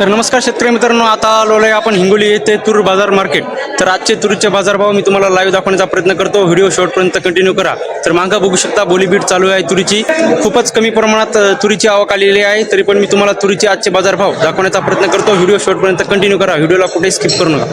तर नमस्कार शेतकरी मित्रांनो, आता आलोय आपण हिंगोली येथे तूर बाजार मार्केट. तर आजचे तुरीचे बाजारभाव मी तुम्हाला लाईव्ह दाखवण्याचा प्रयत्न करतो. व्हिडिओ शेवटपर्यंत कंटिन्यू करा. तर मागं बघू शकता बोली बीट चालू आहे तुरीची. खूपच कमी प्रमाणात तुरीची आवक आलेली आहे. तरी पण मी तुम्हाला तुरीचे आजचे बाजारभाव दाखवण्याचा प्रयत्न करतो. व्हिडिओ शेवटपर्यंत कंटिन्यू करा. व्हिडिओला कुठे स्किप करू नका.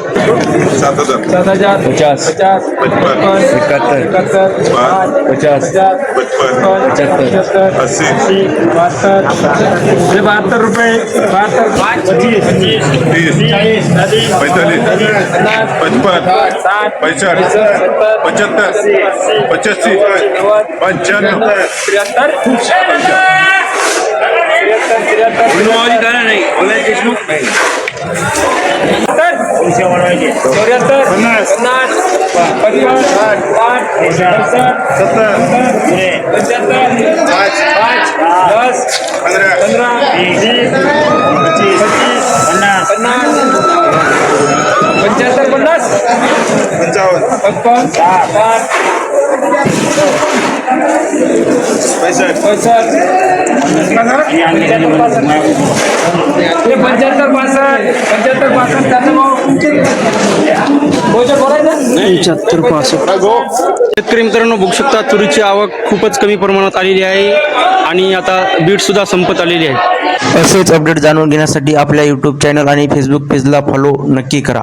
7,000 50 51 51 50 ₹72 72 शेतकरी मित्रांनो, बघू शकता तुरीची आवक खूपच कमी प्रमाणात आलेली आहे आणि आता बीट सुद्धा संपत आलेली आहे. असेच अपडेट जाणून घेण्यासाठी आपल्या यूट्यूब चॅनल आणि फेसबुक पेजला फॉलो नक्की करा.